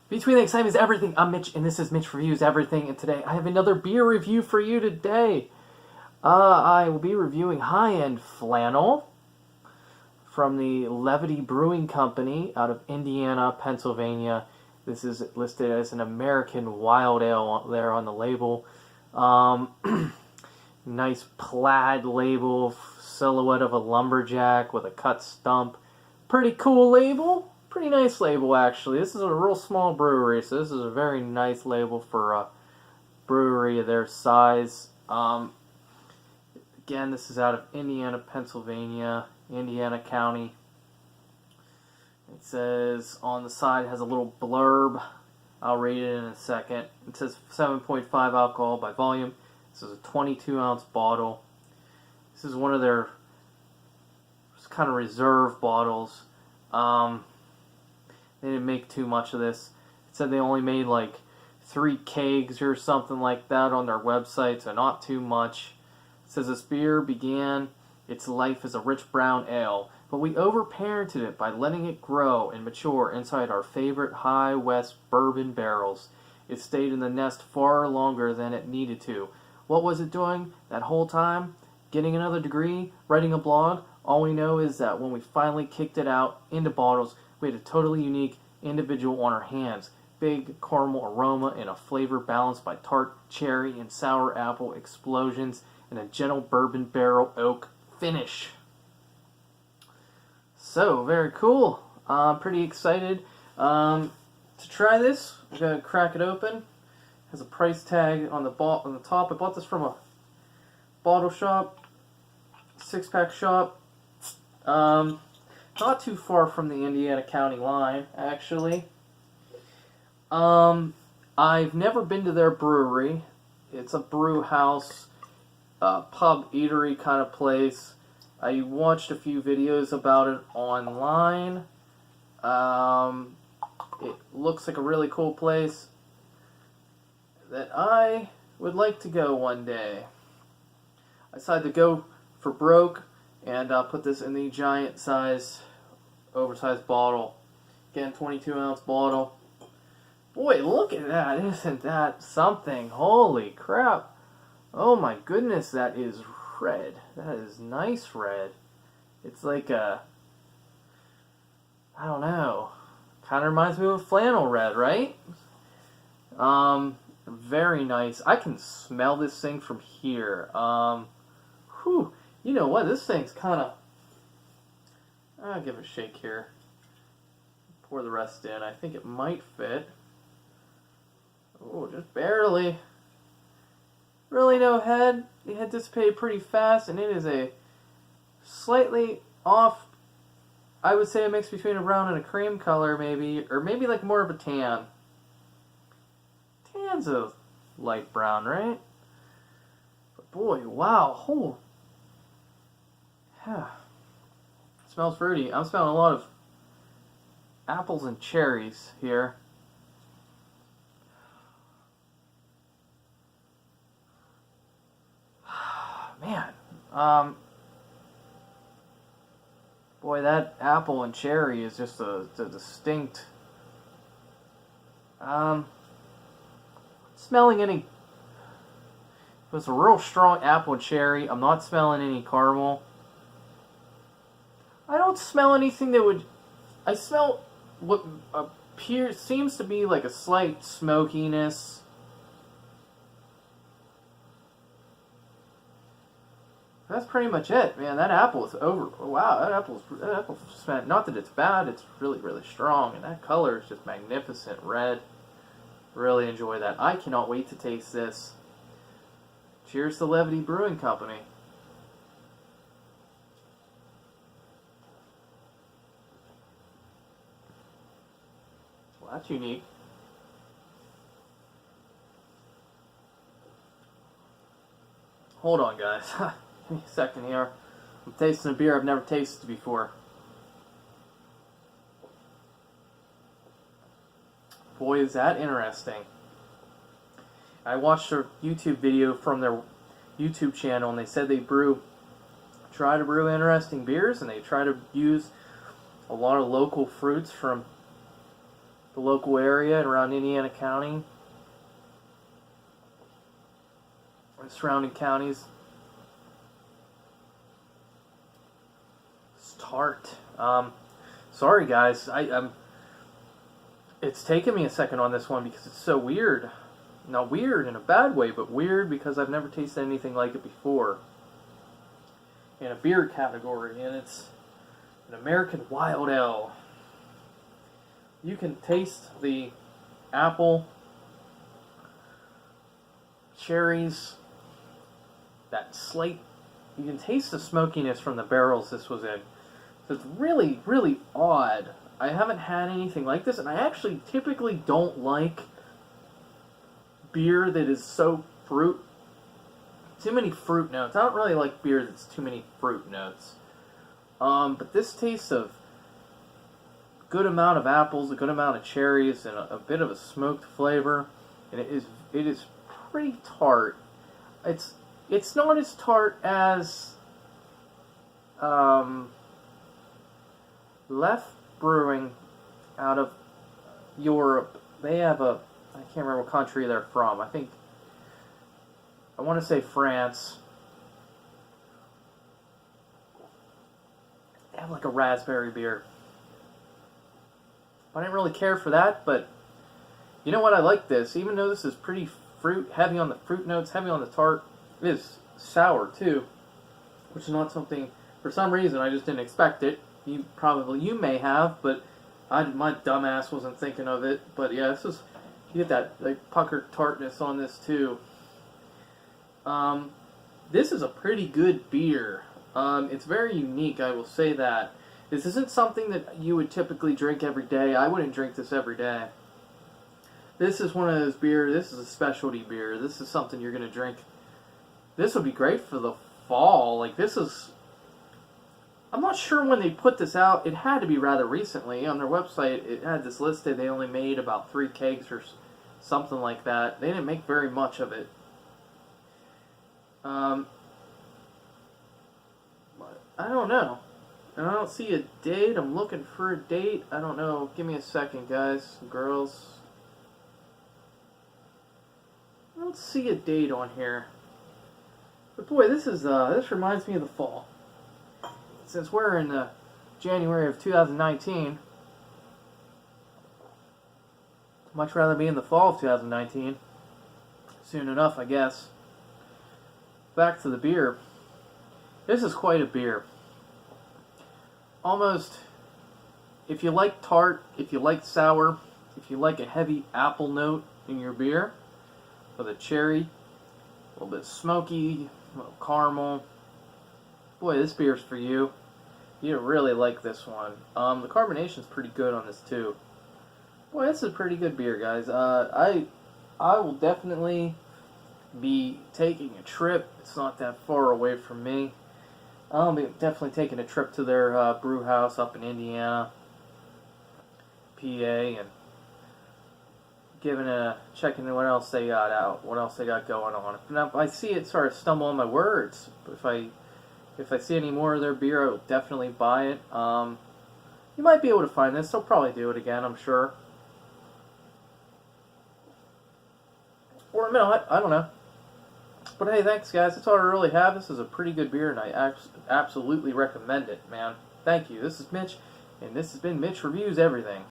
Between the Excitement is Everything. I'm Mitch, and this is Mitch Reviews Everything. And today I have another beer review for you today. I will be reviewing high-end Flannel from the Levity Brewing Company out of Indiana, Pennsylvania. This is listed as an American Wild Ale there on the label. Nice plaid label, silhouette of a lumberjack with a cut stump. Pretty cool label. Pretty nice label, actually. This is a real small brewery, so this is a very nice label for a brewery of their size. Again, this is out of Indiana, Pennsylvania, Indiana County. It says on the side, it has a little blurb. I'll read it in a second. It says 7.5 alcohol by volume. This is a 22-ounce bottle. This is one of their kind of reserve bottles. They didn't make too much of this. It said they only made like 3 kegs or something like that on their website, so not too much. It says this beer began its life as a rich brown ale, but we overparented it by letting it grow and mature inside our favorite High West bourbon barrels. It stayed in the nest far longer than it needed to. What was it doing that whole time? Getting another degree? Writing a blog? All we know is that when we finally kicked it out into bottles, we had a totally unique individual on our hands. Big caramel aroma and a flavor balanced by tart cherry and sour apple explosions and a gentle bourbon barrel oak finish. So, very cool. I'm pretty excited to try this. I'm going to crack it open. It has a price tag on the top. I bought this from a bottle shop, 6-pack shop. Not too far from the Indiana County line, actually. I've never been to their brewery. It's a brew house, pub, eatery kind of place. I watched a few videos about it online. It looks like a really cool place that I would like to go one day. I decided to go for broke and put this in the giant size, oversized bottle. Again, 22-ounce bottle. Boy, look at that. Isn't that something? Holy crap. Oh my goodness, that is red. That is nice red. It's like a, I don't know, kind of reminds me of flannel red, right? Very nice. I can smell this thing from here. Whew. You know what? This thing's kind of... I'll give it a shake here. Pour the rest in. I think it might fit. Oh, just barely. Really no head. The head dissipated pretty fast, and it is a slightly off... I would say a mix between a brown and a cream color, maybe. Or maybe like more of a tan. Tan's a light brown, right? But boy, wow. Oh. Yeah. Smells fruity. I'm smelling a lot of apples and cherries here. Man, boy, that apple and cherry is just a distinct. Smelling any. It was a real strong apple and cherry. I'm not smelling any caramel. I don't smell anything that would... I smell what seems to be like a slight smokiness. That's pretty much it, man. That apple is over. Wow, that apple's spent. Not that it's bad, it's really, really strong. And that color is just magnificent red. Really enjoy that. I cannot wait to taste this. Cheers to Levity Brewing Company. That's unique. Hold on, guys. Give me a second here. I'm tasting a beer I've never tasted before. Boy, is that interesting. I watched a YouTube video from their YouTube channel, and they said they try to brew interesting beers, and they try to use a lot of local fruits from the local area and around Indiana County, or surrounding counties. It's tart. Sorry guys, I'm. It's taken me a second on this one because it's so weird. Not weird in a bad way, but weird because I've never tasted anything like it before in a beer category, and it's an American Wild Ale. You can taste the apple, cherries, that slight. You can taste the smokiness from the barrels this was in. So it's really, really odd. I haven't had anything like this, and I actually typically don't like beer that is so too many fruit notes. I don't really like beer that's too many fruit notes. But this tastes of good amount of apples, a good amount of cherries, and a bit of a smoked flavor, and it is pretty tart. It's not as tart as Left Brewing out of Europe. They have I can't remember what country they're from. I want to say France. They have like a raspberry beer. I didn't really care for that, but you know what? I like this. Even though this is pretty heavy on the fruit notes, heavy on the tart, it is sour too, which is not something, for some reason, I just didn't expect it. You may have, but my dumbass wasn't thinking of it. But yeah, you get that like pucker tartness on this too. This is a pretty good beer. It's very unique, I will say that. This isn't something that you would typically drink every day. I wouldn't drink this every day. This is one of those beers, this is a specialty beer. This is something you're going to drink. This would be great for the fall. Like, I'm not sure when they put this out. It had to be rather recently. On their website, it had this listed. They only made about 3 kegs or something like that. They didn't make very much of it. I don't know. And I don't see a date. I'm looking for a date. I don't know. Give me a second, guys and girls. I don't see a date on here. But boy, this reminds me of the fall. Since we're in January of 2019, I'd much rather be in the fall of 2019. Soon enough, I guess. Back to the beer. This is quite a beer. Almost, if you like tart, if you like sour, if you like a heavy apple note in your beer, with a cherry, a little bit smoky, a little caramel. Boy, this beer's for you. You really like this one. The carbonation's pretty good on this too. Boy, this is a pretty good beer, guys. I will definitely be taking a trip. It's not that far away from me. I'll be definitely taking a trip to their brew house up in Indiana, PA, and checking what else they got out, what else they got going on. Now, if I see it sort of stumble on my words, but if I see any more of their beer, I will definitely buy it. You might be able to find this. They'll probably do it again, I'm sure. Or no, I don't know. But hey, thanks guys. That's all I really have. This is a pretty good beer, and I absolutely recommend it, man. Thank you. This is Mitch, and this has been Mitch Reviews Everything.